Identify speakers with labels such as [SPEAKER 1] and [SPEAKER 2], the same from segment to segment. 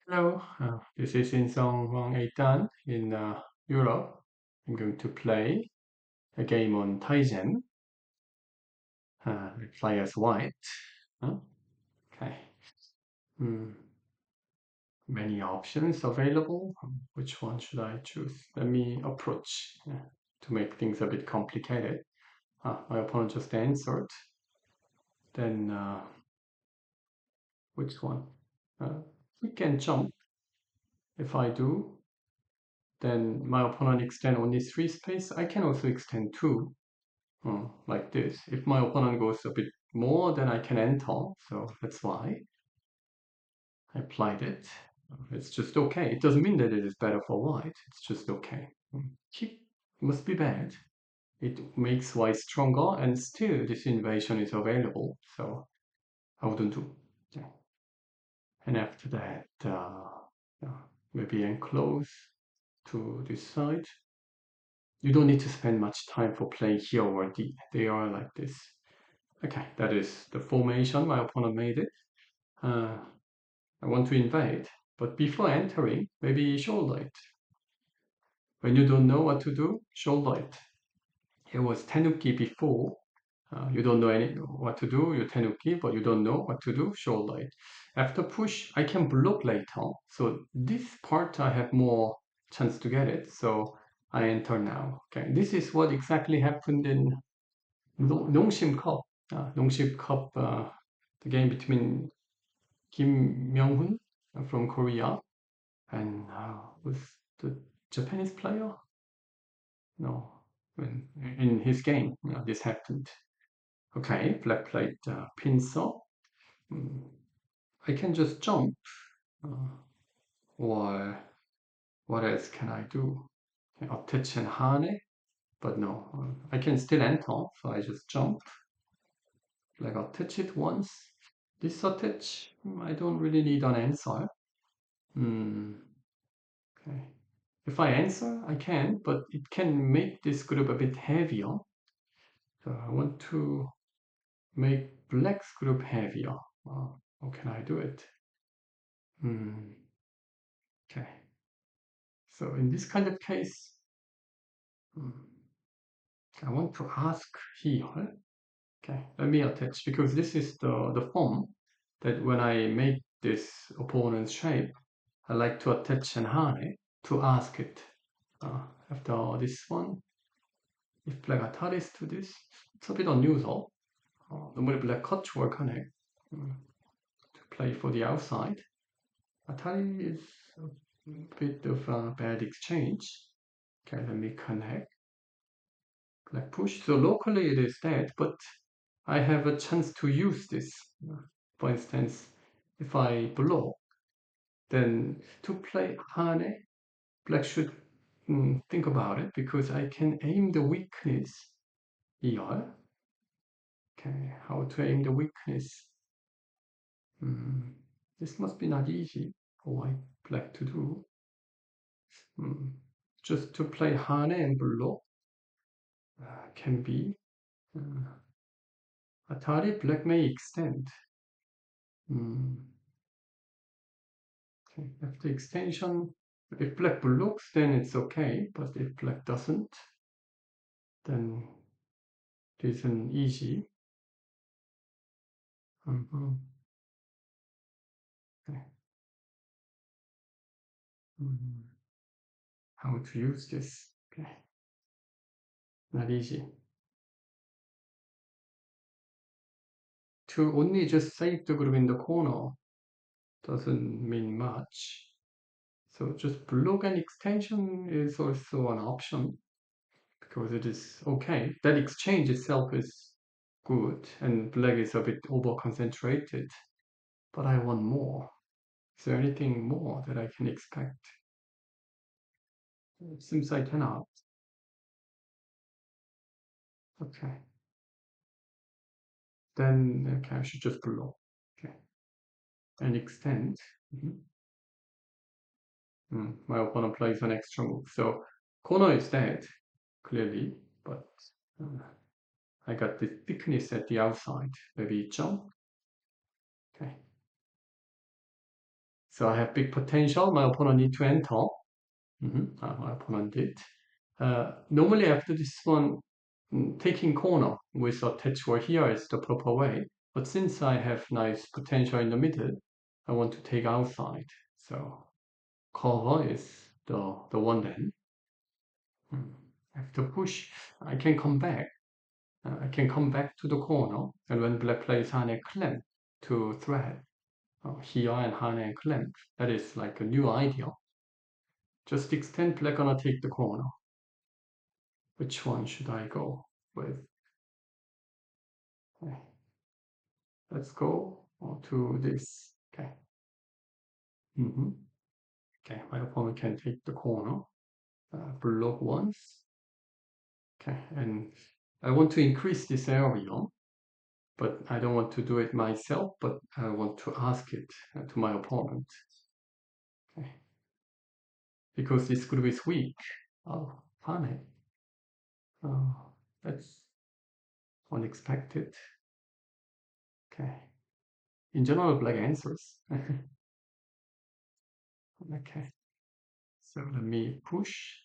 [SPEAKER 1] Hello, this is In Song Wang Eitan in Europe. I'm going to play a game on Tygem. I play as white. Huh? Okay. Hmm. Many options available. Which one should I choose? Let me approach to make things a bit complicated. My opponent just answered. Then which one? We can jump. If I do, then my opponent extend only three space. I can also extend two. Like this. If my opponent goes a bit more, then I can enter. So that's why I applied it. It's just okay. It doesn't mean that it is better for white. It's just okay. Keep must be bad. It makes white stronger, and still this invasion is available. So I wouldn't do. Yeah. And after that, yeah, maybe enclose to this side. You don't need to spend much time for playing here or D. They are like this. Okay, that is the formation my opponent made it. Uh, I want to invade, but before entering, maybe show light. When you don't know what to do, show light. It was tenuki before. You don't know what to do, you tenuki, but you don't know what to do, show light. After push, I can block later. So this part I have more chance to get it. So I enter now. Okay, this is what exactly happened in 농심 Cup. 농심 Cup, the game between Kim Myung-hun from Korea and was the Japanese player? No, in his game, this happened. Okay, black played pincer. Mm, I can just jump, uh, or what else can I do? Attach and hane, but no, I can still enter, so I just jump. Like attach it once. This attach, I don't really need an answer. Hmm. Okay. If I answer, I can, but it can make this group a bit heavier. So I want to make black's group heavier. How can I do it? Hmm. Okay. So in this kind of case, hmm, I want to ask here. Okay, let me attach because this is the form that when I make this opponent's shape, I like to attach an hane to ask it. After this one, if black attaches to this, it's a bit unusual. normally black cut work하네. To play for the outside. Atari is a bit of a bad exchange. Okay, let me connect. Black push. So locally it is dead, but I have a chance to use this. For instance, if I block, then to play Hane, black should think about it because I can aim the weakness here. Okay, how to aim the weakness? Hmm, this must be not easy for white black to do. Hmm, just to play Hane and block can be. Atari black may extend. Hmm, okay, after extension, if black blocks, then it's okay. But if black doesn't, then it isn't easy. Mhm. Okay. Mhm. How to use this? Okay, not easy. To only just save the group in the corner doesn't mean much. So just block and extension is also an option because it is okay. That exchange itself is good and black is a bit over concentrated, but I want more. Is there anything more that I can expect? It seems I cannot. Okay. Then okay, I should just block. Okay. And extend. Mhm. My opponent plays an extra move. So corner is dead, clearly, but uh, I got the thickness at the outside. Maybe jump. Okay. So I have big potential. My opponent need to enter. My opponent did. Normally after this one, taking corner with attach wall here is the proper way. But since I have nice potential in the middle, I want to take outside. So cover is the one then. I have to push. I can come back. I can come back to the corner. And when black plays Hane clamp to thread here and Hane and clamp, that is like a new idea. Just extend black gonna take the corner. Which one should I go with? Okay. Let's go to this. Okay. Okay, my opponent can take the corner. Block once. Okay, and I want to increase this area, but I don't want to do it myself, but I want to ask it to my opponent. Okay. Because this group is weak. Oh, funny. Oh, that's unexpected. Okay. In general, black answers. Okay. So let me push.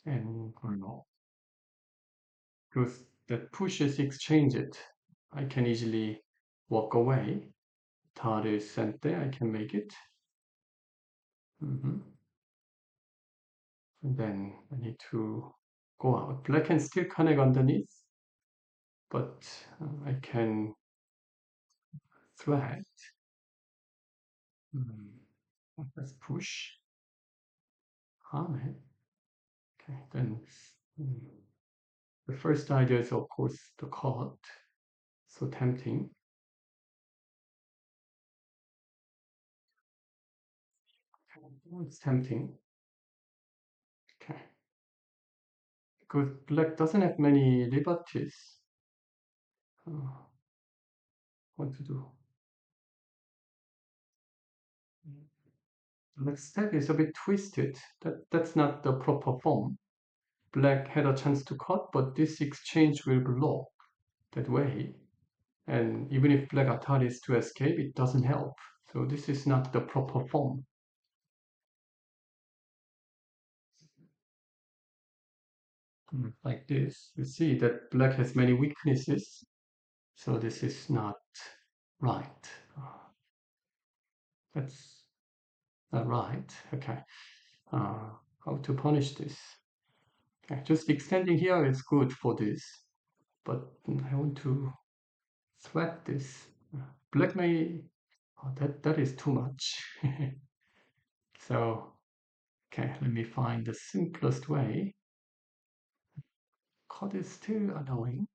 [SPEAKER 1] And no. Because that pushes exchange it. I can easily walk away. Tar is sent there, I can make it. And then I need to go out. Black can still connect underneath, but I can thread. Let's push. Harmony. Okay, then the first idea is of course the cut. So tempting. Okay, it's tempting. Okay. Because black doesn't have many liberties. What to do? The next step is a bit twisted. That's not the proper form. Black had a chance to cut, but this exchange will block that way. And even if black attempts to escape, it doesn't help. So this is not the proper form. Like this, you see that black has many weaknesses. So this is not right. That's not right. Okay. How to punish this? Okay. Just extending here is good for this, but I want to sweat this. Black may, oh, that is too much. So, okay, let me find the simplest way. Cut is still annoying.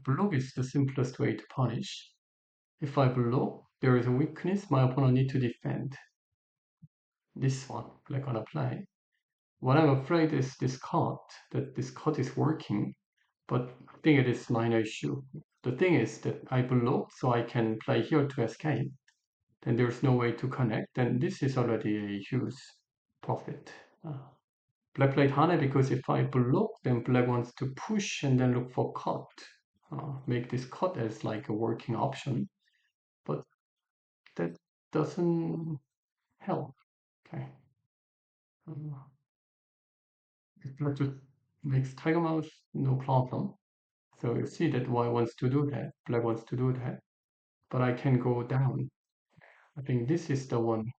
[SPEAKER 1] Block is the simplest way to punish. If I block, there is a weakness, my opponent need to defend. This one, black gonna play. What I'm afraid is this cut, that this cut is working, but I think it is minor issue. The thing is that I block so I can play here to escape. Then there's no way to connect, then this is already a huge profit. Black played Hane because if I block, then black wants to push and then look for cut. Make this cut as like a working option, but that doesn't help. Okay. If black just makes Tiger Mouse, no problem. So you see that white wants to do that, black wants to do that, but I can go down. I think this is the one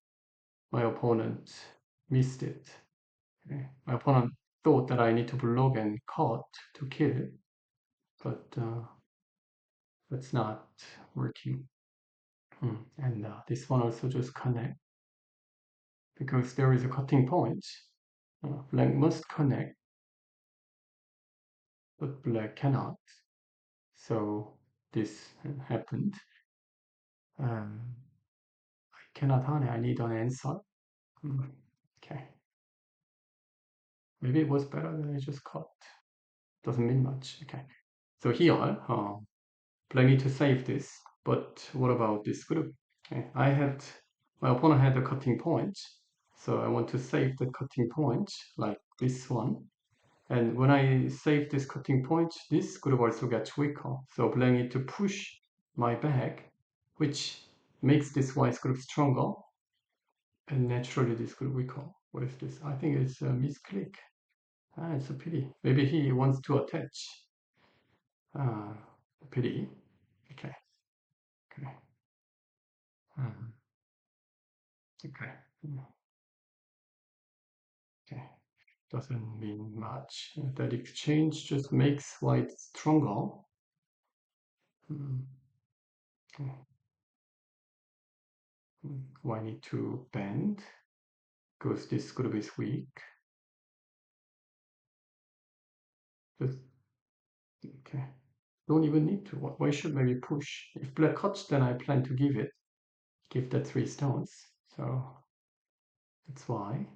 [SPEAKER 1] my opponent missed it. Okay. My opponent thought that I need to block and cut to kill, but that's not working. And this one also just connect because there is a cutting point. Black must connect, but black cannot. So this happened. I cannot honey, I need an answer. Okay. Maybe it was better than I just cut. Doesn't mean much. Okay. So here, but I need to save this. But what about this group? Okay. My opponent had a cutting point. So I want to save the cutting point like this one. And when I save this cutting point, this group also gets weaker. So black need to push my back which makes this white group stronger, and naturally this group weaker. What is this? I think it's a misclick. Ah, it's a pity. Maybe he wants to attach. Ah, pity. Okay, okay. Mhm. Okay. Okay. Doesn't mean much. That exchange just makes white stronger. Mm, okay. Why need to bend? Because this group is weak. Just, okay. Don't even need to. Why should maybe push? If black cuts, then I plan to give that 3 stones. So that's why.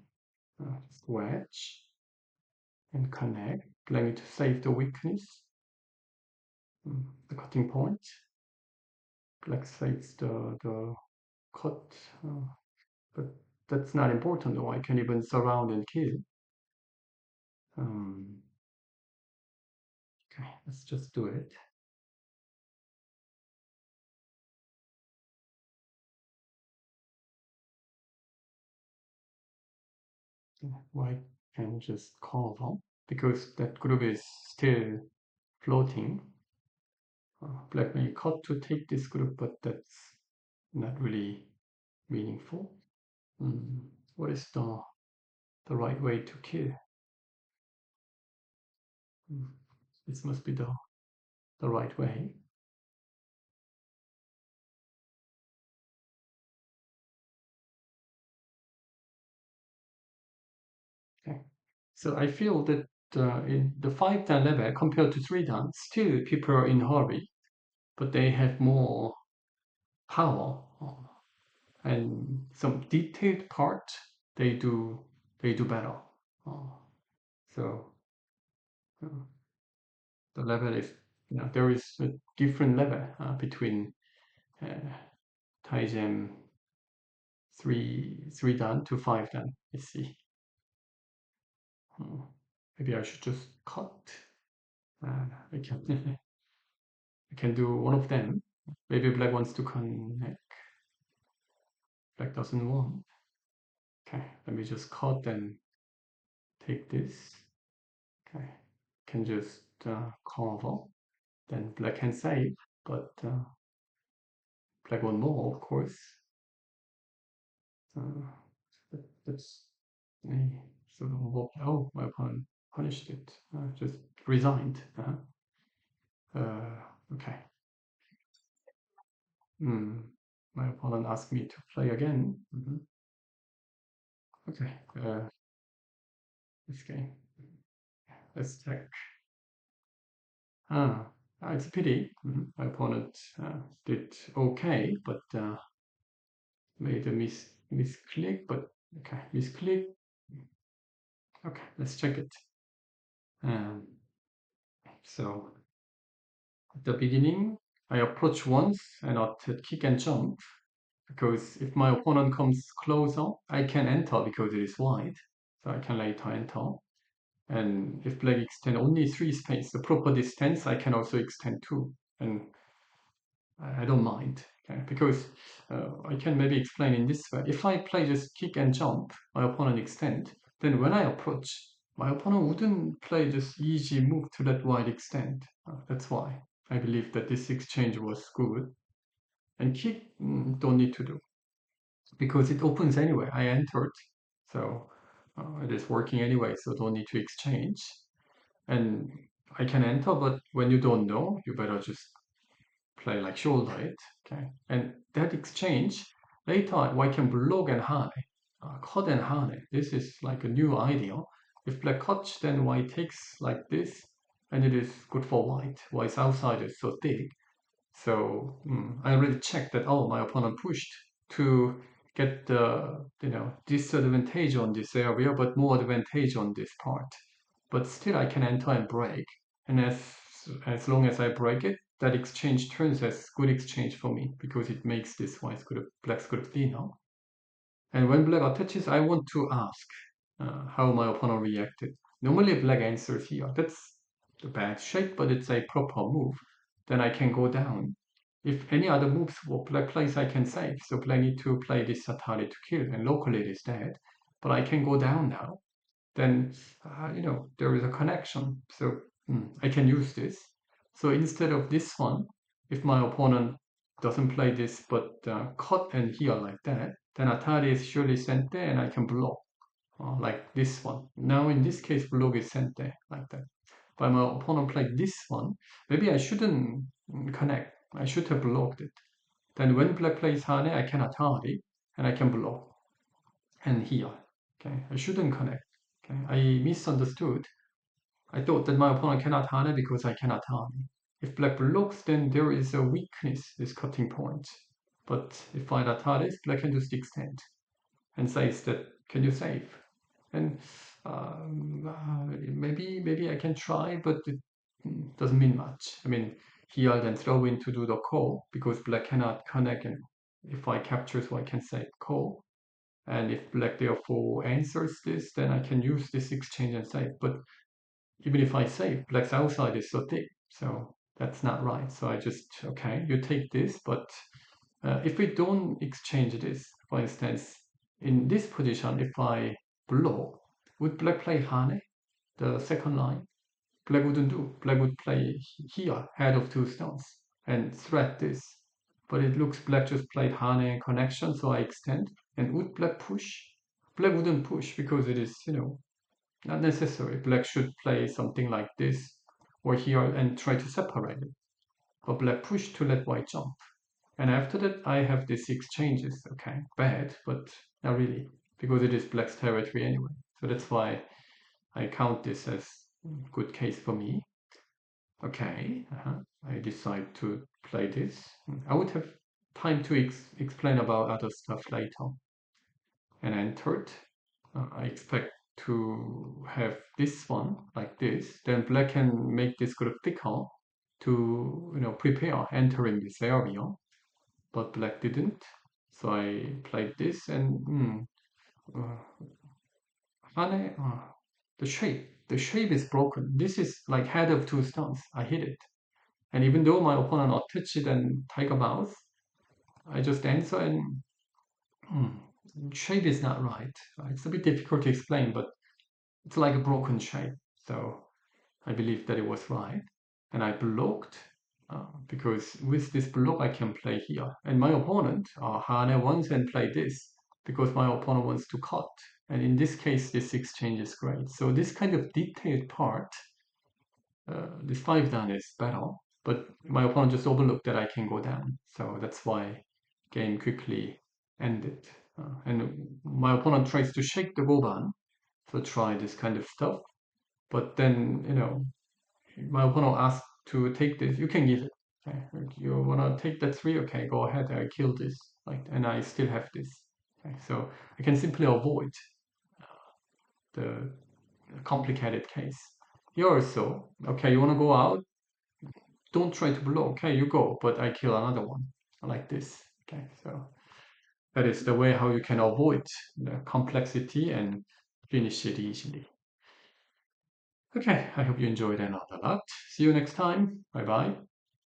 [SPEAKER 1] Just wedge and connect. Black need to save the weakness. The cutting point. Black saves the cut. But that's not important though. I can even surround and kill. Um, okay, let's just do it. White can just cover because that group is still floating. Black may cut to take this group, but that's not really meaningful. What is the right way to kill? Mm, this must be the right way. Okay. So I feel that in the 5 dan level compared to 3 dan, still people are in hurry, but they have more power and some detailed part they do they do better. Uh, so uh, the level is there is a different level between uh, Tygem 3 dan to 5 dan. I see. Maybe I should just cut. I can I can do one of them. Maybe black wants to connect. Black doesn't want. Okay, let me just cut and take this. Okay, can just cover. Then black can save, but black want more, of course. Uh, that's a sort of oh, my opponent punished it. Just resigned. Okay. My opponent asked me to play again. Okay. This game. Let's check. Ah, it's a pity. My opponent did okay, but made a misclick. But okay, misclick. Okay, let's check it. Um, so at the beginning, I approach once and I'll kick and jump because if my opponent comes closer, I can enter because it is wide. So I can later enter. And if black extend only 3 space, the proper distance, I can also extend 2. And I don't mind, okay? Because I can maybe explain in this way. If I play just kick and jump, my opponent extend, then when I approach, my opponent wouldn't play this easy move to that wide extent. That's why I believe that this exchange was good. And kick, don't need to do because it opens anyway. I entered, so it is working anyway, so don't need to exchange. And I can enter, but when you don't know, you better just play like shoulder it. Okay, and that exchange later I can block and high, cut and high. This is like a new idea. If black cuts, then white takes like this, and it is good for white. White's outside is so thick, so I already checked that. Oh, my opponent pushed to get the disadvantage on this area, but more advantage on this part. But still, I can enter and break, and as long as I break it, that exchange turns as good exchange for me because it makes this white square black square thinner. And when black attaches, I want to ask how my opponent reacted. Normally, black answers here. That's a bad shape, but it's a proper move. Then I can go down if any other moves for black plays, I can save. So black need to play this Atari to kill, and locally it is dead. But I can go down now. Then, there is a connection. So I can use this. So instead of this one, if my opponent doesn't play this but cut and here like that, then Atari is surely sent there and I can block like this one. Now in this case, block is sent there like that. But my opponent played this one. Maybe I shouldn't connect. I should have blocked it. Then when black plays Hane, I can Atari and I can block. And here, okay, I shouldn't connect. Okay, I misunderstood. I thought that my opponent cannot Hane because I cannot Hane. If black blocks, then there is a weakness, this cutting point. But if I Ataris, black can just extend and says that, can you save? And maybe I can try, but it doesn't mean much. I mean, here I then throw in to do the call because black cannot connect, and if I capture, so I can say call. And if black therefore answers this, then I can use this exchange and save. But even if I save, black's outside is so thick, so that's not right. So I just, okay, you take this, but if we don't exchange this, for instance, in this position, if I block, would black play Hane, the second line? Black wouldn't do. Black would play here, head of two stones, and threat this. But it looks black just played Hane connection, so I extend. And would black push? Black wouldn't push because it is, not necessary. Black should play something like this or here and try to separate it. But black push to let white jump. And after that, I have these exchanges. Okay, bad, but not really, because it is black's territory anyway. So that's why I count this as good case for me. Okay, I decide to play this. I would have time to explain about other stuff later. And entered. I expect to have this one like this. Then black can make this group thicker to prepare entering this area. But black didn't. So I played this and uh, Hane, the shape is broken. This is like head of two stones. I hit it. And even though my opponent attached it and Tiger Mouth, I just answer and hmm, shape is not right. It's a bit difficult to explain, but it's like a broken shape. So I believe that it was right. And I blocked because with this block I can play here. And my opponent, Hane, wants and play this because my opponent wants to cut. And in this case, this exchange is great. So this kind of detailed part, this 5 down is better. But my opponent just overlooked that I can go down. So that's why game quickly ended. And my opponent tries to shake the Goban, so try this kind of stuff. But then, my opponent asks to take this, you can give it. Okay. You wanna take that 3? Okay, go ahead, I kill this. And I still have this. Okay, so I can simply avoid the complicated case. Here also, okay, you wanna go out, don't try to blow, okay, you go, but I kill another one, like this. Okay, so that is the way how you can avoid the complexity and finish it easily. Okay, I hope you enjoyed and learned a lot. See you next time. Bye bye.